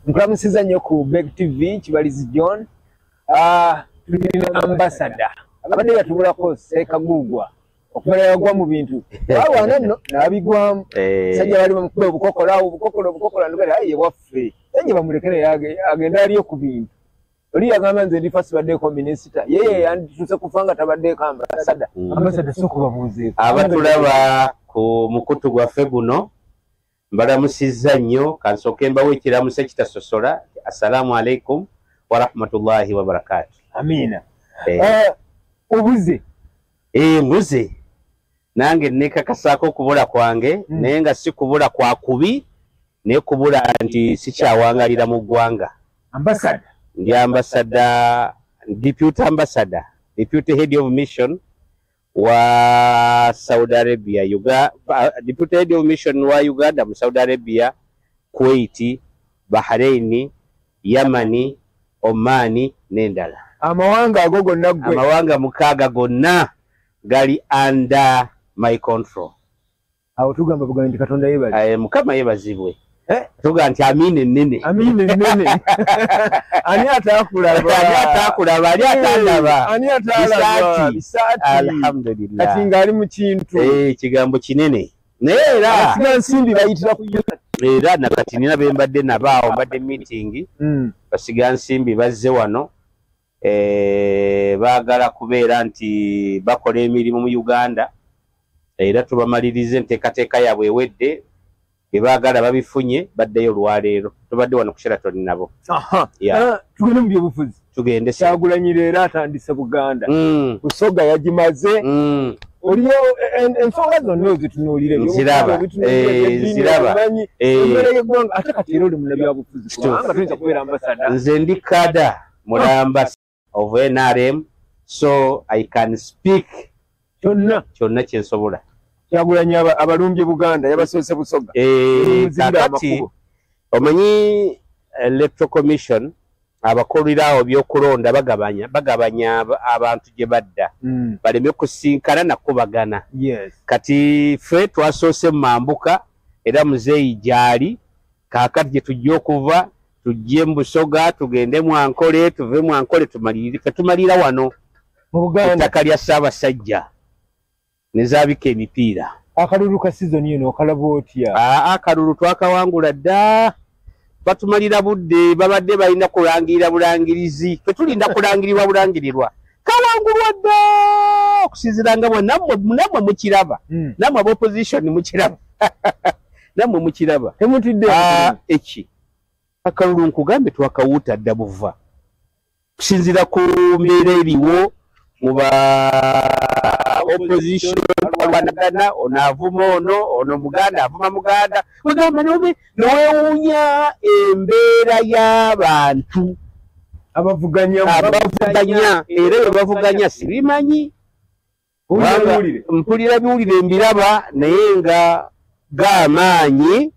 Mkulamusiza nnyo ku Beg TV Kibalizi John. Tulina ambassador. Abadde yatubulako Ssekagugwa. Okumala yagwa mu bintu. Awana nno nabigwamu. Sajja bali bamukube obukokola ndugala aye waffe. Enye bamulekere agenda aliyo ku bintu. Oli yagamba nze ndi first birthday minister. Yeye yandituse kufanga tabadde ka ambassador. Ambassador soko babuze. Abatulaba ku mukutu gwaffe guno mbalamusizza nnyo kansoke mbawe ekiramusa kitasosola. Assalamu alaikum wa rahmatullahi wa barakatuh. Amina. Obuze. Mbuze. Nange nekakasaako kubula kwange naye nga si kubula kwa kubi naye kubula nti sikyawangalira mu ggwanga. Ambassador. Ndi ambassador, deputy ambassador, deputy head of mission wa Saudi Arabia, deputy head of mission wa Uganda mu Saudi Arabia, Kuwait, Bahrain, Yamani, Omani n'endala. Amawanga ago gonna gwe. Amawanga mukaaga gonna gali under my control. Awo tugamba buganda Katonda yebaze. Mukama yebazibwe. Tuga nti amine nene. Amine nene. Ani atakulaba. Ani atakulaba, ali atandaba. Ani atalaba. Bisati. Alhamdulillah. Kati ngali mu kintu. Kigambo kinene. Neera siga nsimbi bayitira ku era nakati nina bembadde nabaawo mbadde meeting. Basiga nsimbi bazze wano. Baagala kubeera nti bakola emirimu mu Uganda. Era tubamalirize enteekateeka yaabwe ewedde. Ebagala babifunye baddeyo olwaleero. Tubadde wano ku Sheraton nabo. Tugende mu byobufuzi. Tugende Kyagulanyi era atandise Buganda. Busoga yagimaze. Oliyo ensonga zonna ozitunuulire. Ziraba. Embera y'eggwanga ate kati era oli munnabyabufuzi. Kubanga tuyinza kubeera ambassador. Nze ndi kada mulamba of NRM, so I can speak kyonna kye nsobola. Kyagulanyi abalumbye Buganda yabasoose Busoga. Kakati omanyi Electoral Commission abakolerawo byokulonda bagabanya abantu gye badda baleme kusinkana nakubagana. Kati ffe twasoose mambuka era muzeeyi gyali kakati gye tujja okuva tujje mu Busoga tugende Mwankole tuve Mwankole tumalira wano mu Buganda ettaka lya Ssaabasajja nezabika emipiira. Akalulu ka season eno okalaba otya? Akalulu twakawangula dda batumalira budde babadde balina kulangirira bulangirizi tetulinda kulangirirwa bulangirirwa kawangulwa dda okusinzira nga bwe nammwe mukiraba nammwe ab'opposition mukiraba nammwe mukiraba temutidde eki akalulu nkugambe twakawuuta dda buva kusinzira ku mbeera eriwo muba opposition wanagana onavuma ono Muganda avuma Muganda kugamba nowewuunya embeera y'abantu abavuganya era bwe bavuganya sibimanyi mpulira biwulire mbiraba naye nga g'amaanyi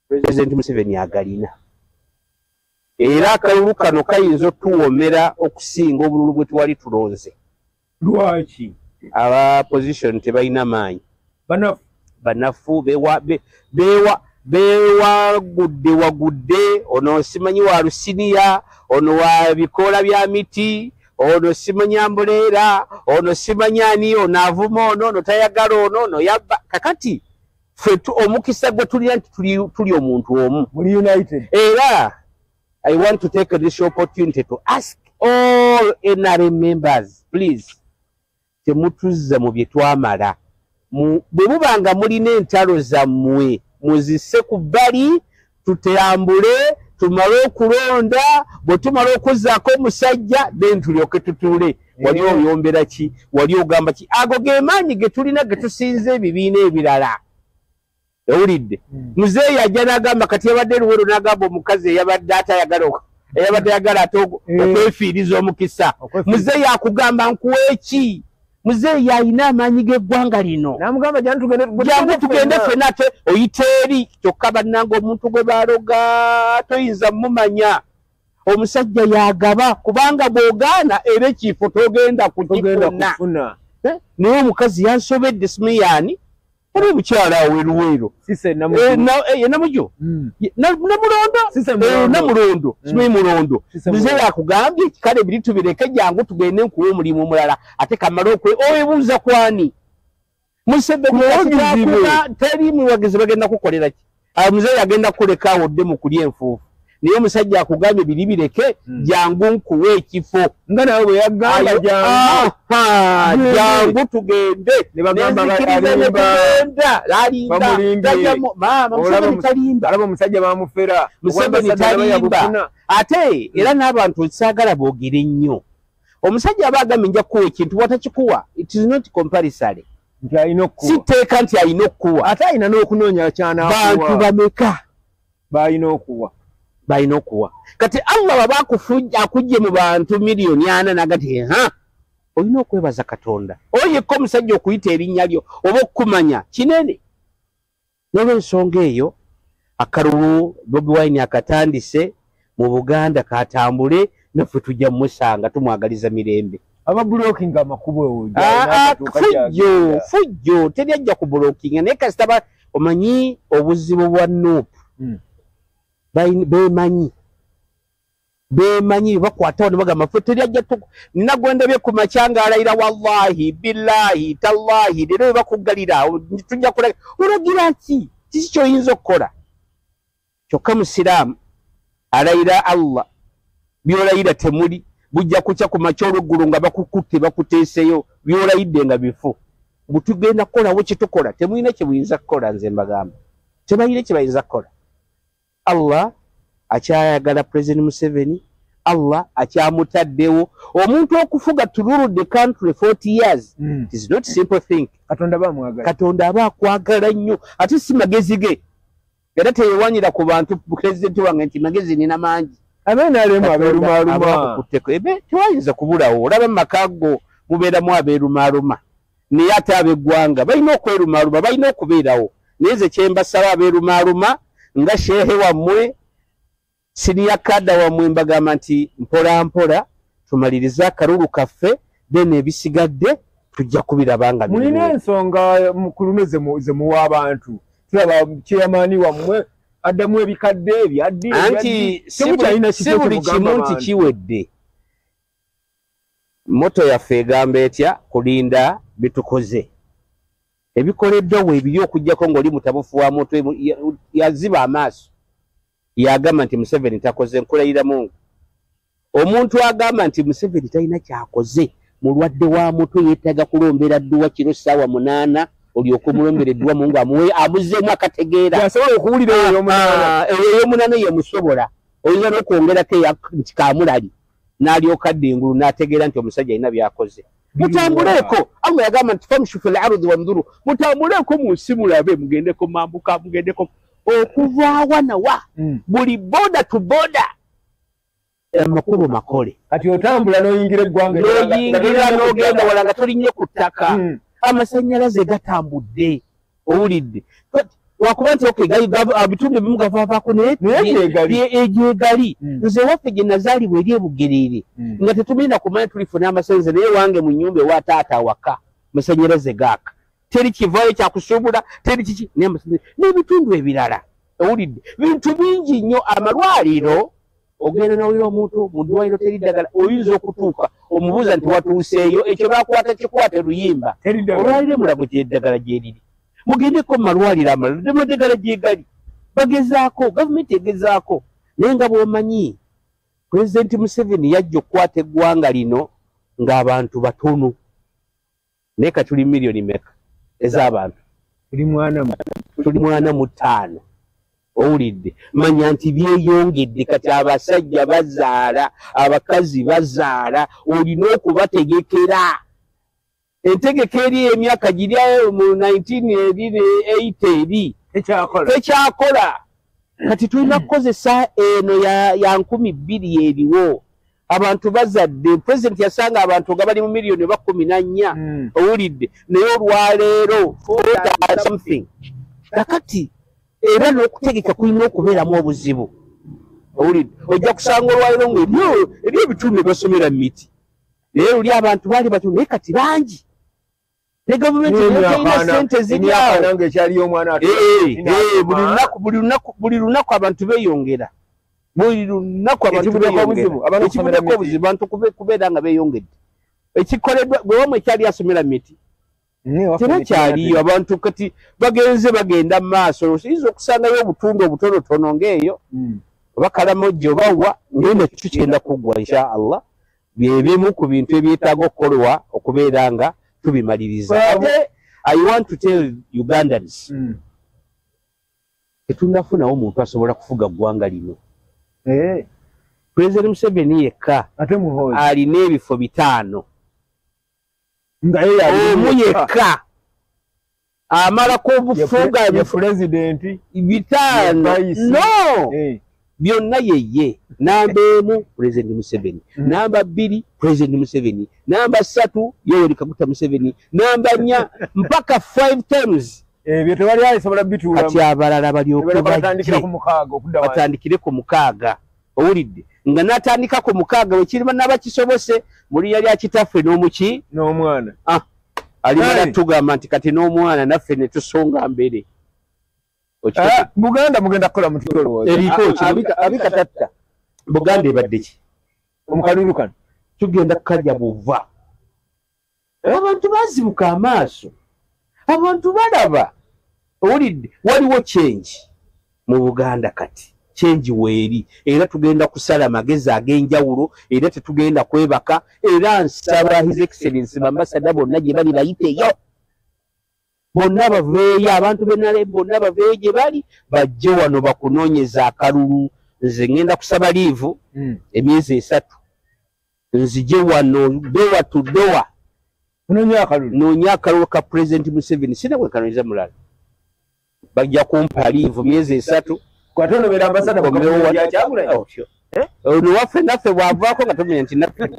President Museveni agalina era akalulu kano kayinza otuwomera okusinga obululu bwe tuwali tulonze. Lwaki? Aba position tebalina maanyi. Banafu wagudde ono simanyi wa Lusiniya ono wa bikola bya miti ono simanyi ambuleera ono simanyi ani ono avuma ono tayagala ono yabba kakati ffe omukisa gwe tulina nti tuli omuntu omu. Muli united. Era I want to take this opportunity to ask all NRM members, please, temutuzza mu bye twamala. Bwe mubanga mulina entalo zammwe muzisse ku bbali tutambule tumale okulonda bwe tumala okuzzaako omusajja then tulyoke tutuule. Wali oyombera ki? Wali ogamba ki? Ago ge maanyi ge tulina ge tusinza ebibiina ebirala. Ewulidde muzeeyi ajja n'agamba kati yabadde luwero n'agamba omukazi eyabadde ayagala ate okwefiiriza omukisa. Muzeeyi akugamba nkuwa eki? Muzeeyi alina amaanyi g'eggwanga lino. Namugamba jangu tugende ffenna ate oyita eri kyokka bannanga omuntu gwe baaloga toyinza mumanya. Omusajja yagaba kubanga bw'ogaana era ekifo togenda kugifuna. Naye omukazi yansobedde Simiyaani Eri mukyala awe Luweero. Sise namujo. Namujo. Namulondo. Namulondo. Simanyi Mulondo. Mzee akugambye kale biri tubireke jangu tugende nkuwe omulimu omulala ate kamala owebuuza kwani. Museveni teri muwagizi bagenda kukolera ki. Mzee agenda kuleka odde mu kulya enfuufu. Niye musajja akugambye biri bireke jangu nkuwe ekifo. Nga nawe bwe yagamba jangu tugende. Ne bagamba alimba. Museveni talimba. Alaba omusajja bamufera. Museveni talimba. Ate era n'abantu saagala boogere nnyo. Omusajja aba agambye nja kuwa ekintu watakikuwa. It is not compulsory. Nti alina okuwa. Siteeka nti alina okuwa. Ate alina n'okunoonya ky'anaakuwa. Bantu bameka balina okuwa. Balina okuwa. Kati Allah baba akujje mu bantu miliyoni 4 nagati olina okwebaza Katonda. Oyeko omusajja okuyita erinnya lyo oba okumanya kinene. N'olw'ensonga eyo akalulu Bobi Wine akatandise mu Buganda katambule naffe tujja musanga tumwagaliza mirembe. Aba blocking amakubo fujjo teri ajja ku blocking naye kasitaba omanyi obuzibu bwa Nuupu. Bemanyi bakwata ne bagamba ffe teri ajja nagwenda bye ku makyanga alayira wallahi billahi tallahi lero bakuggalira tujja kulaga olagira ki kiki kyoyinza okukola kyokka musiraamu alayira Allah byolayira temuli bujja kuca ku makya olw'eggulu nga bakukutte bakuteeseyo byolayidde nga bifu butugenda kukolawo kitukola temulina kye buyinza kukola nze mbagamba tebayire kye bayinza kukola. Allah akyayagala President Museveni. Allah akyamutaddewo omuntu okufuga to rule the country 40 years. It is not a simple thing. Katonda aba akwagala nnyo ate si magezi ge era teyewanyira ku bantu president wange nti magezi nina mangi. Abenalemu abeerumaluma tewayinza kubulawo. Olaba mu maka go mubeeramu abeerumaluma naye ate ab'eggwanga balina okwerumaluma balina okubeerawo. Naye nze kye mbasaba abeerumaluma nga shehe wammwe siniya kada wammwe mbagamba nti mpola mpola tumaliriza akalulu kaffe then ebisigadde tujja kubirabanga mulina ensonga mukulume ze muwa abantu tulaba chairman wammwe addamu ebikadde ebyaddi anti si buli kimu nti kiwedde. Moto yaffe egamba etya kulinda bitukoze ebikoleddwa weebiri okugjako ng'oli mutabufu wa moto yaziba amaaso yagamba nti Museveni takoze nkulayira Mungu. Omuntu agamba nti Museveni talina kyakoze mulwadde wa moto yeetaaga kulombera dduwa kiro ssaawa 8 olyoke omulombere dduwa Mungu amuwe amuzeemu akategeera yasobola okuwulira ey'omunaana yemusobola oyinza n'okwongerako nti kaamulali n'alyoka adda engulu n'ategeera nti omusajja alina byakoze. Mutambuleeko Allah yagamba nti famshu fil ardi wandhuru mutambuleeko mu nsi mulabe mugendeko mambuka mugendeko okuva wanawa buli boda to boda amakubo makole kati otambula n'oyingira eggwanga n'ogenda wala nga tolinye ku ttaka amasannyalaze gatambudde owulidde wakuba nti bitundu ebimu gavaavaako egyegali nze waffe gye nazaalibwa eri ebugerere nga tetumina kumanya tulifuna amasannyalaze naye wange mu nnyumba ewa taata awaka amasannyalaze gaaka teri kivaayo kyakusuubula teri kiki n'ebitundu ebirala owulidde bintu bingi nnyo amalwaliro ogenda n'owulira omuntu mu ddwaliro teri ddagala oyinza okutuuka omubuuza nti watuuseeyo ekyo bakwata kikwate luyimba olwaliro mulago gyeddagala gyeriri mugendeko mu malwaliro amalala ddagala gyegali bagezaako gavumenti egezaako naye nga bw'omanyi Pulezidenti Museveni yajja okukwata eggwanga lino ng'abantu batono naye ka tuli miliyoni meka ez'abantu tuli 45 owulidde manya nti byeyongedde kati abasajja bazaala abakazi bazaala olina okubategekera entegeka eri emyaka giri mu 1980 eri tekyakola kati tulina kukozesa eno ya 20,000 eriwo abantu bazadde pulezidenti yasanga abantu nga bali mu miliyoni 14 owulidde naye olwaleero something kakati era n'okutegeka kulina okubeeramu obuzibu owulidde ojja kusanga olwaleero ng'eri ebitundu basomera miti naye luli abantu baali batono naye kati bangi ne government ina sente ziryawo nange ekyaliyo omwana buli lunaku abantu beeyongera buli lunaku abantu beeyongera obuzibu abantu kubeera nga beeyongedde ekikoleddwa bwe wamu ekyali asomera miti tebakyaliyo abantu kati bagenda mu maaso oyinza okusangayo obutundu obutonotono ng'eyo bakalamojja obawa naye nakyo kyenda kuggwa insha allah byebimu ku bintu ebyetaaga okukolwa okubeera nga tubimaliriza ate I want to tell Ugandans tetunnafunawo omuntu asobola kufuga ggwanga lino President Museveni yekka alina ebifo 5 omu yekka amala kubufuga president 5 no byonna yeye namba 1 President Museveni namba 2 President Museveni namba 3 Yoweri Kaguta Museveni namba 4 mpaka 5 times ebyo tewali ayisobola bituula kati abalala balyoke batandikire ku mukaaga owulidde nga natandika ku mukaaga wekirima nabakisobose muli yali akitaffe n'omuki n'omwana alimala tugamba nti kati n'omwana naffe ne tusonga mbere Buganda mugenda kukola mutolo eriko abikatatta Buganda ebadde ki omukalulu kano tugenda kukalya buva abantu bazibuka amaaso abantu balaba owulidde waliwo change mu Buganda kati change weeri era tugenda kusala magezi ag'enjawulo era tetugenda kwebaka era nsaba His Excellency bambasada bonna gye bali bayiteyo bonna baveeyo abantu b'ennale bonna baveeyo gye bali bajje wano bakunoonyeza akalulu nze ngenda kusaba liivu emyezi 3 nzije wano dowa to dowa noonya akalulu ka President Museveni sina bwe kanoonyeza mulala bajja kumpa liivu myezi 3 kwatono bera ambasada bakamuwa kyagula ono waffe naffe bwavaako nga tumenya nti naffe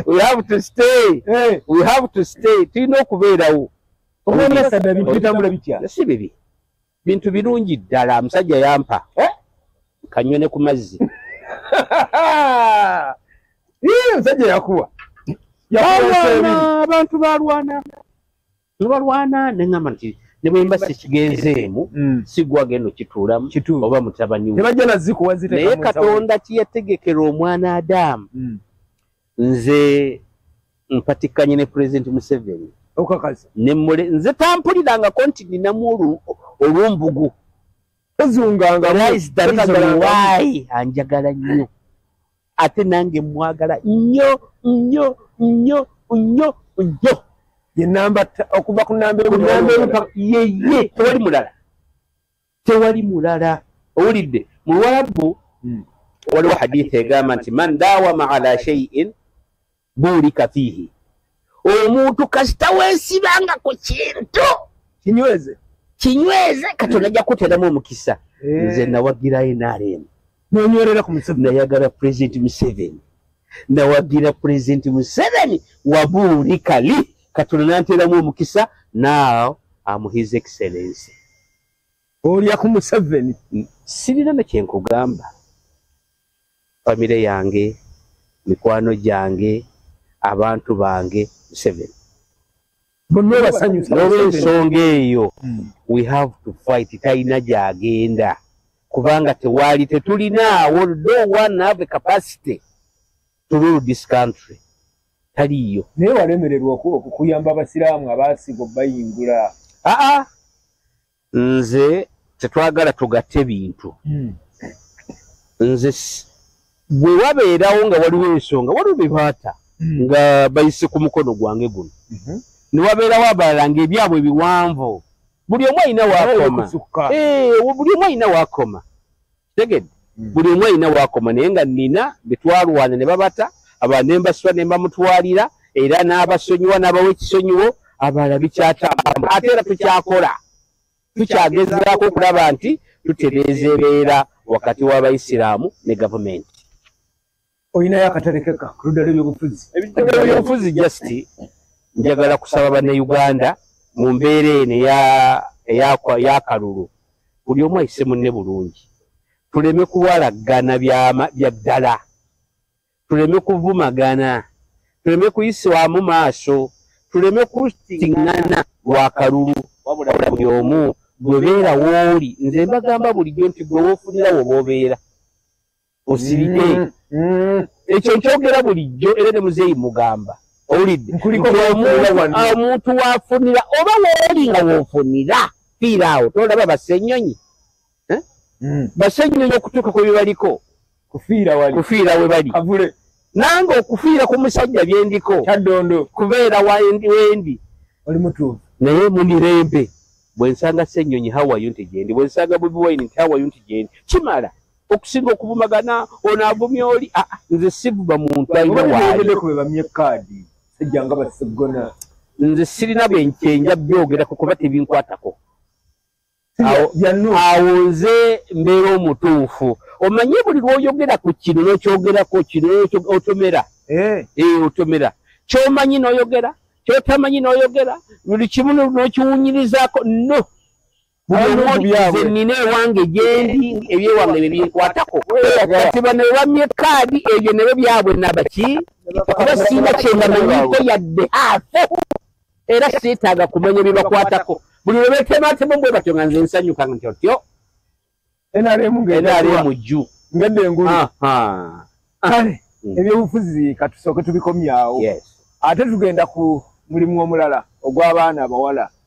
we have to stay tulina okubeerawo omusajja bintu bitambula bitya si bibi bintu birungi ddala musajja yampa kanyone ku mazzi musajja yakuwa abantu balwana neŋŋamba nti ne bwe mba sikigenzeemu sigwa gendo kituulamu oba mutabani we naye Katonda kiyategekera omwana Adamu nze mpatikanye ne President Museveni nze tampulirangako nti ninamu olumbugu why anjagala nnyo ate nange mwagala nnyo okuva ku namba yeye tewali mulala owulidde mu Luwarabu waliwo hadithi egamba nti man dawama ala shay'in burika fihi omuntu kasita weesibanga ku kintu kinyweze Katonda ajja kuteramu omukisa nze nawagira NRM nonywerera ku Museveni nayagala President Museveni nawagira President Museveni wabuulikali Katonda nanteramu omukisa now I'm His Excellency olya ku Museveni sirina nakyenkugamba famire yange mikwano gyange abantu bange Museveni bonna basanyusa n'olw'ensonga eyo we have to fight talina gyagenda kubanga tetulinaawo no one have a capacity to rule this country taliyo naye walemererwa okuyamba abasiraamu abaasiga bayingula nze tetwagala tugatte bintu nze bwe wabeerawo nga waliwo ensonga waliwo bebaata nga bayise ku mukono gwange guno ne wabeerawo abalala ng'ebyabwe biwanvu buli omu alina waakoma buli omu alina waakoma tegedde buli omu alina waakoma naye nga nina betwalwana ne babata abantu ne mbaswa ne mbamutwalira era n'abasonyiwa n'abawa ekisonyiwo abalala bikyatamba ate era tukyakola tukyagezaako okulaba nti tutereeza ebeera wakati w'abayisiraamu ne gavumenti oyinayo akaterekeka ku ludda lw'ebyobufuzi ebyobufuzi just njagala kusaba bannayuganda mu mbeera eno ey'akalulu buli omu ayise munne bulungi tuleme kuwalagana bya ddala tuleme kuvumagana tuleme kuyisibwamu maaso tuleme kustingana lwakalulu wabula buli omu gwebeera wooli nze mbagamba bulijjo nti gwe woofunira woba obeera osirike ekyo nkyogera bulijjo era ne muzeeyi mugamba owulidde omuntu waafunira oba wooli nga woofunira fiira awo tolaba bassenyonyi bassenyonyi okutuuka ku byebaliko kufiira we bali nange okufiira ku musajja byendiko kyaddondo kubeera wendi oli mutuufu naye munirembe bwe nsanga ssenyonyi hawayo nti gyendi bwe nsanga Bobi Wine nti hawayo nti gyendi kimala okusinga okuvumagana ono avumya oli nze sivuba muntu alina waayo be bamye kaadi sejja nga basigona nze sirina bwenkyenja byogerako kuba tebinkwatako awo nze mbeera omutuufu omanye buli lwoyogera ku kino n'okyogerako kino otomera otomera kyomanyi n'oyogera kyotamanyi n'oyogera buli kimu n'okiwunyirizaako no buli nina ewange gyendi ebyewange bye binkwatako kati bano bamye kaadi ebyo nebyo byabwe nabaki kuba siina kyendamanyiko yadde haafu era sietaaga kumanya bye bakwatako buli lwe betematema bwe batyo nga nze nsanyuka nti otyo NRM jju ngadde engulu kale ebyobufuzi katusooke tubikomyawo ate tugenda ku mulimu omulala ogw'abaana abawala